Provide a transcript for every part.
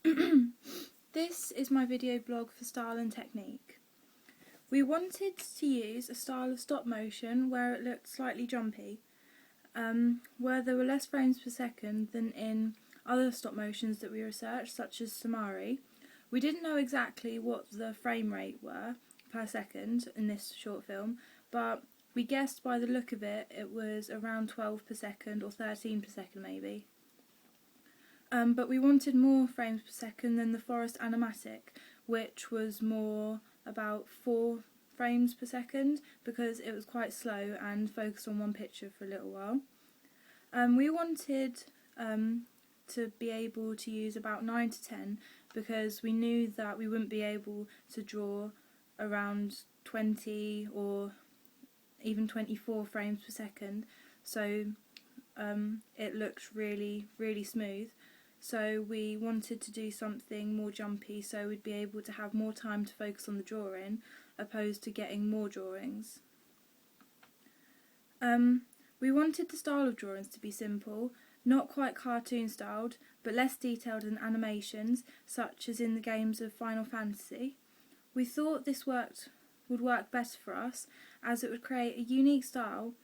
This is my video blog for style and technique. We wanted to use a style of stop motion where it looked slightly jumpy, where there were less frames per second than in other stop motions that we researched, such as Samari. We didn't know exactly what the frame rate were per second in this short film, but we guessed by the look of it, it was around 12 per second or 13 per second maybe. But we wanted more frames per second than the Forest Animatic, which was more about 4 frames per second because it was quite slow and focused on one picture for a little while. We wanted to be able to use about 9 to 10 because we knew that we wouldn't be able to draw around 20 or even 24 frames per second, so it looked really smooth. So we wanted to do something more jumpy so we'd be able to have more time to focus on the drawing opposed to getting more drawings. We wanted the style of drawings to be simple, not quite cartoon styled, but less detailed than animations such as in the games of Final Fantasy. We thought this would work better for us as it would create a unique style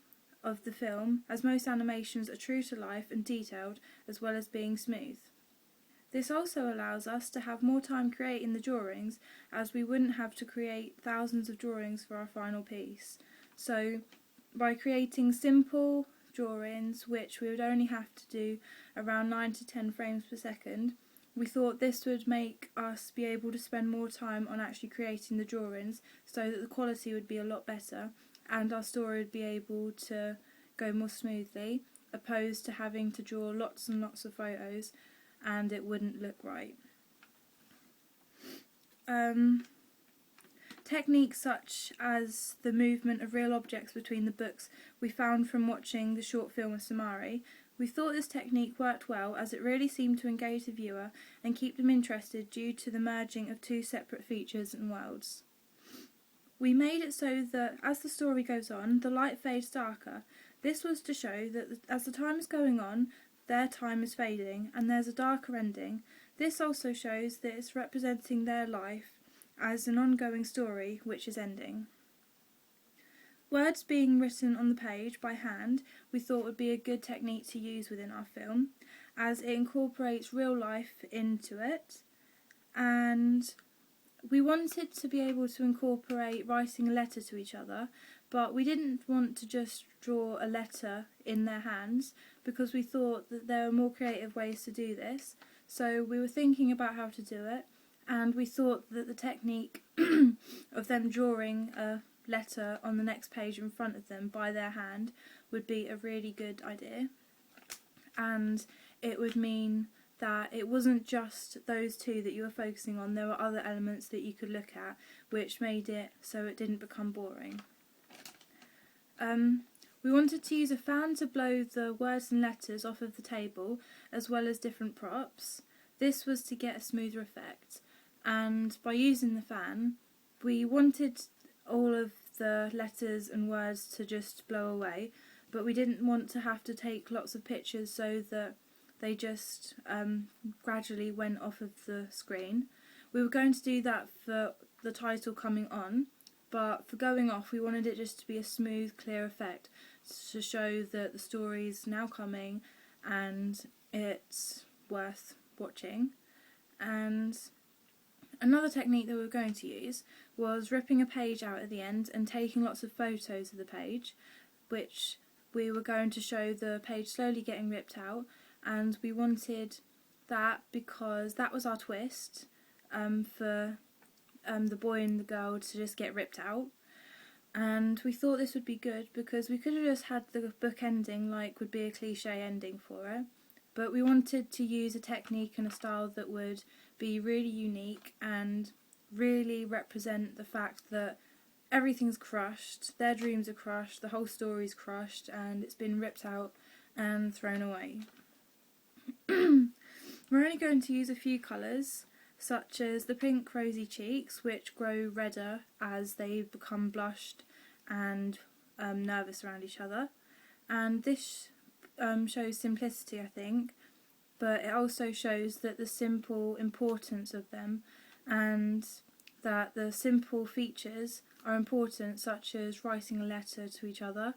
of the film, as most animations are true to life and detailed as well as being smooth. This also allows us to have more time creating the drawings, as we wouldn't have to create thousands of drawings for our final piece. So by creating simple drawings, which we would only have to do around 9 to 10 frames per second, we thought this would make us be able to spend more time on actually creating the drawings so that the quality would be a lot better and our story would be able to go more smoothly, opposed to having to draw lots and lots of photos and it wouldn't look right. Techniques such as the movement of real objects between the books we found from watching the short film of Samari. We thought this technique worked well as it really seemed to engage the viewer and keep them interested due to the merging of two separate features and worlds. We made it so that as the story goes on, the light fades darker. This was to show that as the time is going on, their time is fading and there's a darker ending. This also shows that it's representing their life as an ongoing story which is ending. Words being written on the page by hand we thought would be a good technique to use within our film, as it incorporates real life into it, and we wanted to be able to incorporate writing a letter to each other, but we didn't want to just draw a letter in their hands because we thought that there were more creative ways to do this. So we were thinking about how to do it, and we thought that the technique of them drawing a letter on the next page in front of them by their hand would be a really good idea, and it would mean that it wasn't just those two that you were focusing on, there were other elements that you could look at which made it so it didn't become boring. We wanted to use a fan to blow the words and letters off of the table as well as different props. This was to get a smoother effect, and by using the fan we wanted all of the letters and words to just blow away, but we didn't want to have to take lots of pictures so that they just gradually went off of the screen. We were going to do that for the title coming on, but for going off we wanted it just to be a smooth, clear effect to show that the story's now coming and it's worth watching. And another technique that we were going to use was ripping a page out at the end and taking lots of photos of the page, which we were going to show the page slowly getting ripped out, and we wanted that because that was our twist for the boy and the girl to just get ripped out. And we thought this would be good because we could have just had the book ending like would be a cliche ending for it, but we wanted to use a technique and a style that would be really unique and really represent the fact that everything's crushed, their dreams are crushed, the whole story's crushed, and it's been ripped out and thrown away. We're only going to use a few colours, such as the pink rosy cheeks, which grow redder as they become blushed and nervous around each other, and this shows simplicity, I think, but it also shows that the simple importance of them, and that the simple features are important, such as writing a letter to each other,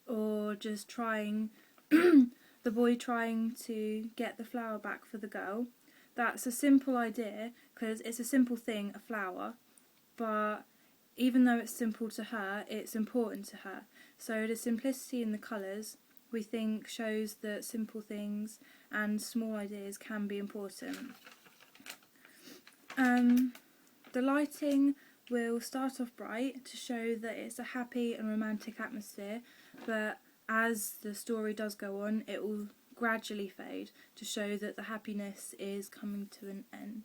or just trying the boy trying to get the flower back for the girl. That's a simple idea because it's a simple thing, a flower, but even though it's simple to her, it's important to her. So the simplicity in the colours, we think, shows that simple things and small ideas can be important. The lighting will start off bright to show that it's a happy and romantic atmosphere, but as the story does go on, it will gradually fade to show that the happiness is coming to an end.